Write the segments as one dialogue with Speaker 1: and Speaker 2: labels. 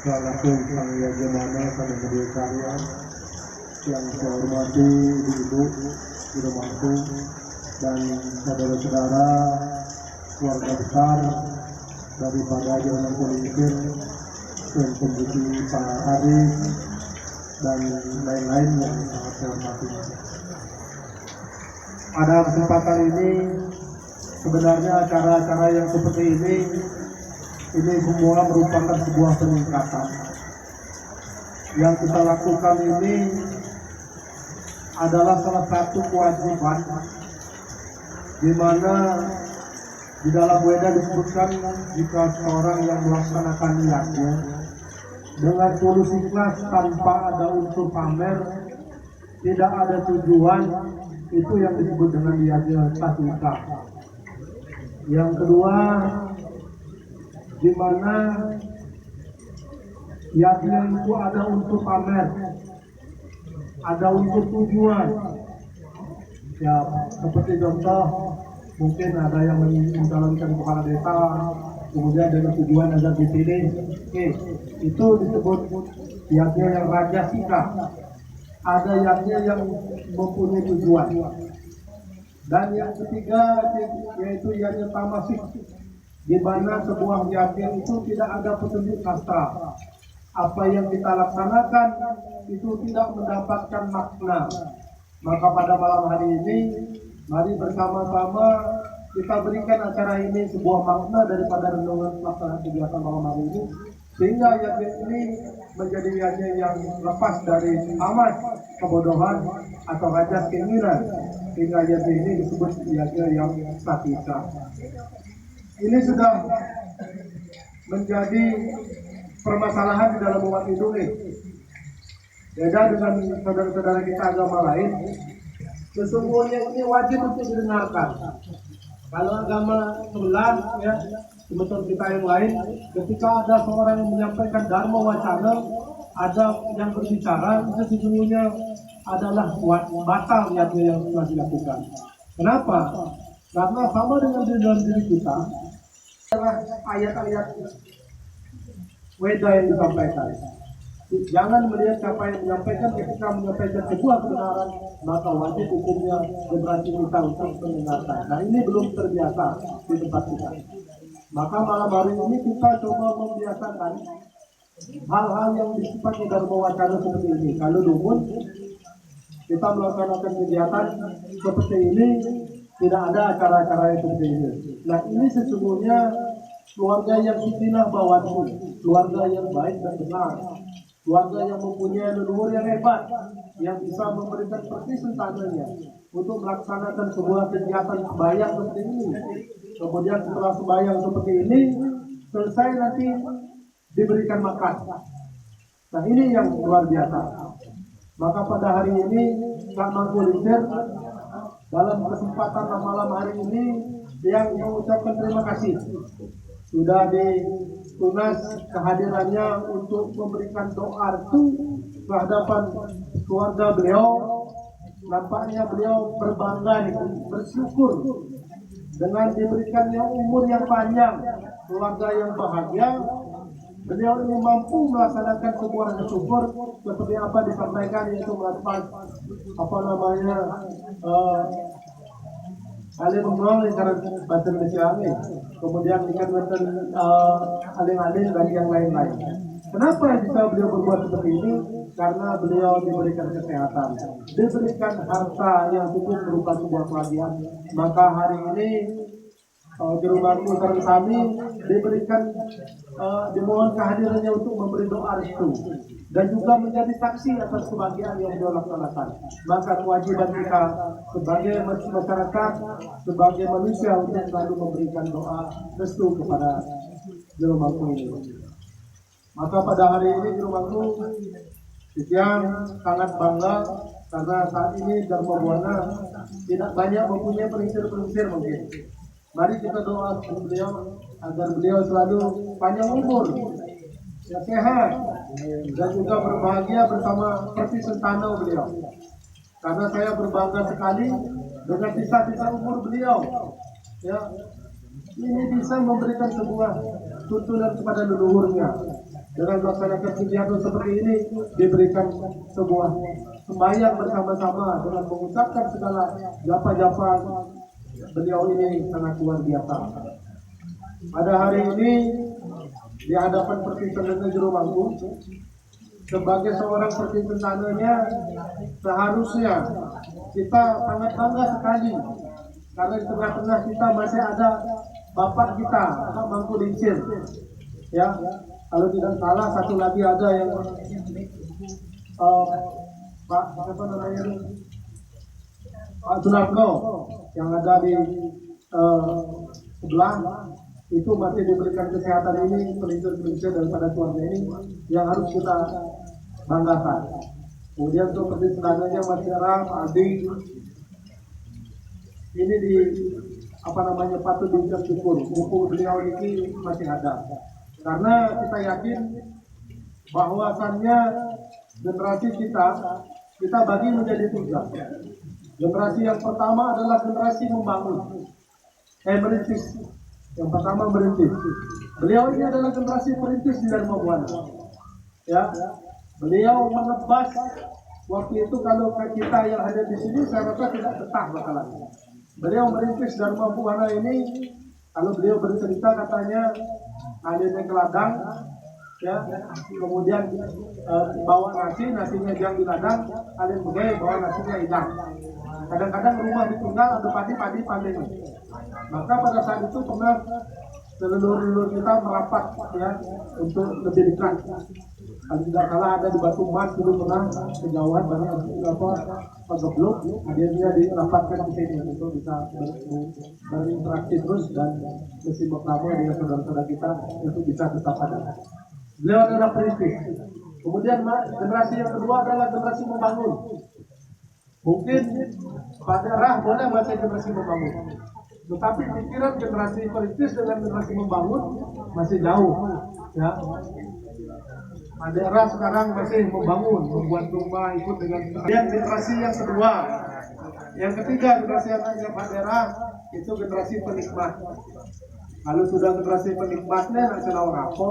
Speaker 1: Assalamualaikum warahmatullahi wabarakatuh. Yang saya hormati ibu-ibu di rumahku dan saudara-saudara keluarga besar daripada Jalan Politik dan Pembuji Pak Arif dan lain-lain yang sangat saya hormati. Pada kesempatan ini sebenarnya acara-acara yang seperti ini semua merupakan sebuah peningkatan. Yang kita lakukan ini adalah salah satu kewajiban di mana di dalam Weda disebutkan jika seorang yang melaksanakan niatnya dengan tulus ikhlas tanpa ada unsur pamer, tidak ada tujuan, itu yang disebut dengan niatnya tasdika. Yang kedua, di mana niatnya itu ada unsur pamer, ada unsur tujuan. Ya, seperti contoh, mungkin ada yang mencalonkan kepala desa, kemudian dengan tujuan agar dipilih. Itu disebut niatnya yang rajasika. Ada niatnya yang mempunyai tujuan. Dan yang ketiga yaitu niatnya tamasik, di mana sebuah yakin itu tidak ada petunjuk sastra. Apa yang kita laksanakan itu tidak mendapatkan makna. Maka pada malam hari ini, mari bersama-sama kita berikan acara ini sebuah makna daripada renungan pelaksanaan kegiatan malam hari ini, sehingga yakin ini menjadi yakin yang lepas dari amat kebodohan atau rajas keinginan, sehingga yakin ini disebut yakin yang satika. Ini sudah menjadi permasalahan di dalam umat Hindu. Beda dengan saudara-saudara kita agama lain, sesungguhnya ini wajib untuk didengarkan. Kalau agama sebelah, ya, semeton kita yang lain, ketika ada seorang yang menyampaikan dharma wacana, ada yang berbicara, itu sesungguhnya adalah batal niatnya yang telah dilakukan. Kenapa? Karena sama dengan di dalam diri kita adalah ayat-ayat Weda yang disampaikan. Jangan melihat siapa yang menyampaikan, ketika menyampaikan sebuah kebenaran, maka wajib hukumnya generasi kita untuk mendengarkan. Nah, ini belum terbiasa di tempat kita. Maka malam hari ini kita coba membiasakan hal-hal yang sifatnya dharma wacana seperti ini. Kalau dulu kita melaksanakan kegiatan seperti ini, tidak ada acara-acara yang seperti ini. Nah, ini sesungguhnya keluarga yang sucinah bawatu, keluarga yang baik dan benar, keluarga yang mempunyai leluhur yang hebat, yang bisa memberikan persentananya untuk melaksanakan sebuah kegiatan sembahyang seperti ini. Kemudian setelah sembahyang seperti ini selesai, nanti diberikan makan. Nah, ini yang luar biasa. Maka pada hari ini Kak Mangkulisir dalam kesempatan malam hari ini yang mengucapkan terima kasih sudah ditunas kehadirannya untuk memberikan doa itu ke hadapan keluarga beliau. Nampaknya beliau berbangga, bersyukur dengan diberikannya umur yang panjang, keluarga yang bahagia. Beliau ini mampu melaksanakan sebuah syukur seperti apa disampaikan, yaitu melakukan alim mengulang lingkaran banten Mesiami, kemudian lingkaran banten alim-alim dan yang lain-lain. Kenapa bisa beliau berbuat seperti ini? Karena beliau diberikan kesehatan, diberikan harta yang cukup berupa sebuah kebahagiaan. Maka hari ini di rumahku dan kami diberikan dimohon kehadirannya untuk memberi doa restu dan juga menjadi saksi atas kebahagiaan yang beliau laksanakan. Maka kewajiban kita sebagai masyarakat, sebagai manusia untuk selalu memberikan doa restu kepada di rumahku ini. Maka pada hari ini di rumahku yang sangat bangga karena saat ini Dharma Buana tidak banyak mempunyai pelingsir-pelingsir mungkin. Mari kita doa beliau agar beliau selalu panjang umur, sehat, dan juga berbahagia bersama perpisentana beliau. Karena saya berbangga sekali dengan sisa-sisa umur beliau. Ya, ini bisa memberikan sebuah tuntunan kepada leluhurnya. dengan melaksanakan kegiatan seperti ini diberikan sebuah sembahyang bersama-sama dengan mengucapkan segala japa-japa. Beliau ini sangat luar biasa. Pada hari ini di hadapan Pertiwi Juru Bangku, sebagai seorang Pertiwi tanahnya, seharusnya kita sangat bangga sekali karena di tengah-tengah kita masih ada bapak kita, Pak Mangku Dincir. Ya, kalau tidak salah satu lagi ada yang Pak apa namanya ini, Pak Sunarko yang ada di sebelah itu masih diberikan kesehatan ini, pelincir-pelincir daripada keluarga ini yang harus kita banggakan. Kemudian untuk sebenarnya masih Ram, Adi ini di apa namanya patut diucap syukur. Buku beliau ini masih ada. Karena kita yakin bahwasannya generasi kita bagi menjadi tiga. Generasi yang pertama adalah generasi membangun, merintis. Yang pertama merintis. Beliau ini adalah generasi perintis di Dharma Buana. Ya, beliau menebas waktu itu kalau kita yang ada di sini saya rasa tidak betah bakalan. Beliau merintis Dharma Buana ini. Kalau beliau bercerita katanya alirnya ke ladang, ya, kemudian bawa nasinya yang di ladang, alir begai bawa nasinya hilang. Kadang-kadang rumah ditinggal ada padi panen. Maka pada saat itu pernah leluhur kita merapat ya untuk lebih dekat. Kalau tidak salah ada di Batu Mas dulu pernah kejauhan banyak geblok, akhirnya dirapatkan di sini untuk bisa berinteraksi terus dan mesti bersama dengan saudara-saudara kita untuk bisa tetap ada. Beliau adalah perintis. Kemudian generasi yang kedua adalah generasi membangun. Mungkin Pak Daerah boleh masih generasi membangun, tetapi pikiran generasi perintis dengan generasi membangun masih jauh. Ya. Pak Daerah sekarang masih membangun, membuat rumah ikut dengan generasi yang kedua. Yang ketiga generasi yang Pak Daerah itu generasi penikmat. Kalau sudah generasi penikmatnya nak senang apa?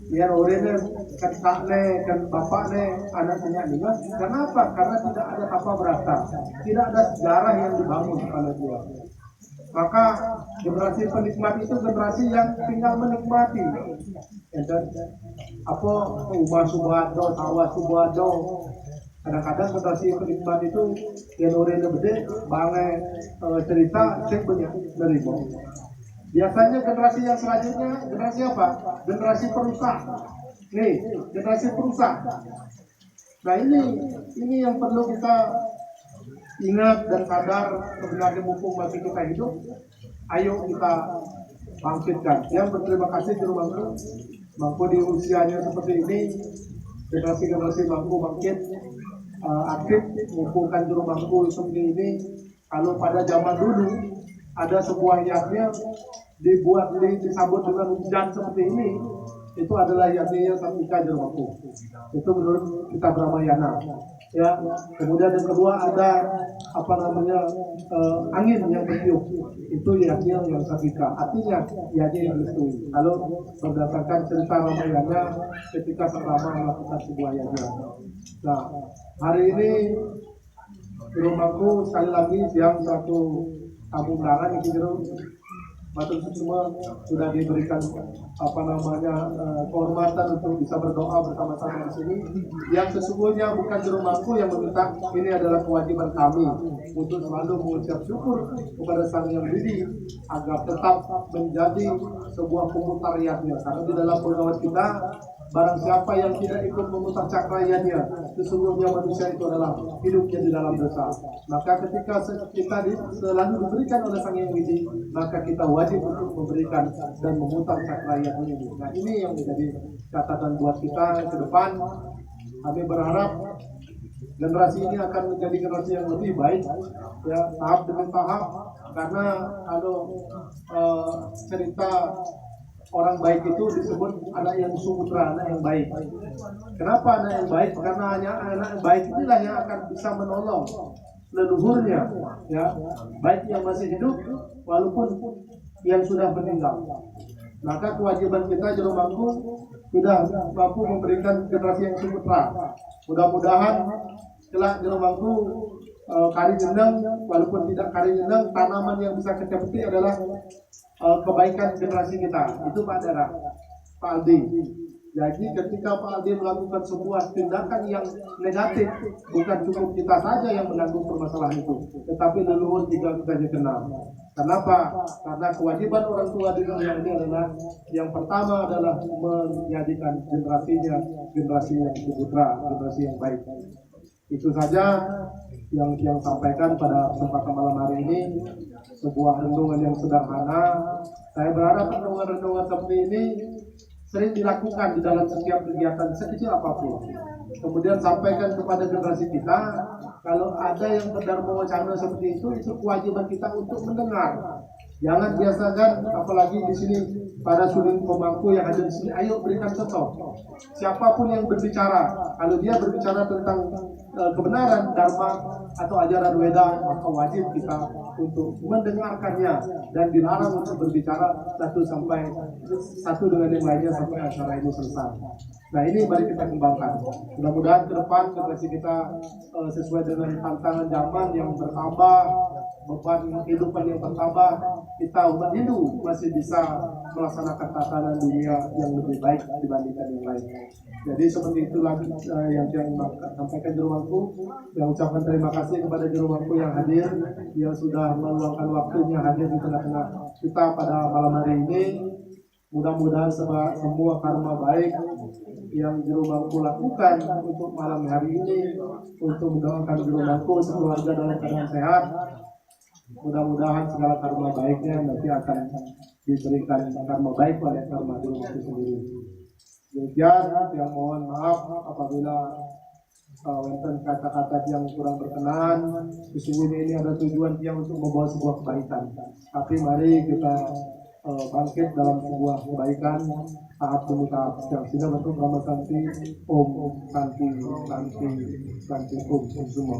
Speaker 1: Biar orangnya kan kakne, kan bapaknya, anaknya juga. Kenapa? Karena tidak ada apa berasa, tidak ada sejarah yang dibangun kalau dia. Maka generasi penikmat itu generasi yang tinggal menikmati. Apa Umar Subhado, Tawa Subhado. Kadang-kadang generasi penikmat itu yang orangnya gede, bangai cerita, cek banyak nerima. Biasanya generasi yang selanjutnya generasi apa? Generasi perusak. Nih, generasi perusak. Nah ini yang perlu kita ingat dan sadar sebenarnya mumpung masih kita hidup. Ayo kita bangkitkan. Yang berterima kasih Juru Bangku di usianya seperti ini, generasi Bangku bangkit aktif mengumpulkan Juru Bangku seperti ini. Kalau pada zaman dulu ada sebuah yaknya disambut dengan hujan seperti ini, itu adalah yaknya Satika Juru Bangku. Itu menurut kita Brahmayana. Ya, kemudian yang kedua ada apa namanya angin yang bertiup, itu yaknya yang Satika. Artinya yaknya yang beristui. Kalau berdasarkan cerita Ramayana ketika pertama melakukan sebuah yaknya. Nah, hari ini Juru Bangku sekali lagi siang satu tamu undangan itu matur semua sudah diberikan apa namanya kehormatan untuk bisa berdoa bersama-sama di sini. Yang sesungguhnya bukan Juru Bangku yang meminta, ini adalah kewajiban kami untuk selalu mengucap syukur kepada Sang Yang Widi agar tetap menjadi sebuah pemutariyatnya. Karena di dalam pengawat kita, barang siapa yang tidak ikut memutar cakrayanya, sesungguhnya manusia itu adalah hidupnya di dalam dosa. Maka ketika kita selalu diberikan oleh Sang Yang Widi, maka kita wajib untuk memberikan dan memutar cakrayat ini. Nah ini yang menjadi catatan buat kita ke depan. Kami berharap generasi ini akan menjadi generasi yang lebih baik, ya, tahap demi tahap. Karena kalau cerita orang baik itu disebut anak yang sutra, anak yang baik. Kenapa anak yang baik? Karena hanya anak yang baik inilah yang akan bisa menolong leluhurnya, ya, baik yang masih hidup walaupun yang sudah meninggal. Maka kewajiban kita juru mampu sudah mampu memberikan generasi yang sutra. Mudah-mudahan kelak juru mampu kari jeneng, walaupun tidak kari jeneng, tanaman yang bisa kita petik adalah kebaikan generasi kita. Itu Pak Dara, Pak Aldi. Jadi ketika Pak Aldi melakukan sebuah tindakan yang negatif, bukan cukup kita saja yang menanggung permasalahan itu, tetapi leluhur juga kita kenal. Kenapa? Karena kewajiban orang tua di dunia ini adalah yang pertama adalah menjadikan generasinya generasi yang sejahtera, generasi yang baik. Itu saja yang sampaikan pada kesempatan malam hari ini, sebuah renungan yang sederhana. Saya berharap renungan-renungan seperti ini sering dilakukan di dalam setiap kegiatan sekecil apapun. Kemudian sampaikan kepada generasi kita, kalau ada yang berdharma wacana seperti itu kewajiban kita untuk mendengar. Jangan biasakan, apalagi di sini para suri pemangku yang ada di sini, ayo berikan contoh. Siapapun yang berbicara, kalau dia berbicara tentang kebenaran dharma atau ajaran Weda, maka wajib kita untuk mendengarkannya dan dilarang untuk berbicara satu dengan yang lainnya sampai acara ini selesai. Nah, ini mari kita kembangkan. Mudah-mudahan ke depan generasi kita sesuai dengan tantangan zaman yang bertambah, beban kehidupan yang bertambah, kita umat Hindu masih bisa melaksanakan tatanan dunia yang lebih baik dibandingkan yang lain. Jadi seperti itulah yang sampaikan juru mampu. Yang ucapkan terima kasih kepada juru mampu yang hadir, yang sudah meluangkan waktunya hadir di tengah-tengah kita pada malam hari ini. Mudah-mudahan semua karma baik yang juru mampu lakukan untuk malam hari ini, untuk mendoakan juru mampu sekeluarga dalam keadaan sehat. Mudah-mudahan segala karma baiknya nanti akan diberikan karma baik oleh karma juru mampu sendiri. Demikian, yang mohon maaf apabila wonten kata-kata yang kurang berkenan. Sesungguhnya ini ada tujuan yang untuk membawa sebuah kebaikan. Tapi mari kita bangkit dalam sebuah kebaikan tahap demi tahap. Yang sudah bentuk Brahma Santi, Om Santi, Santi, Santi, Om semua.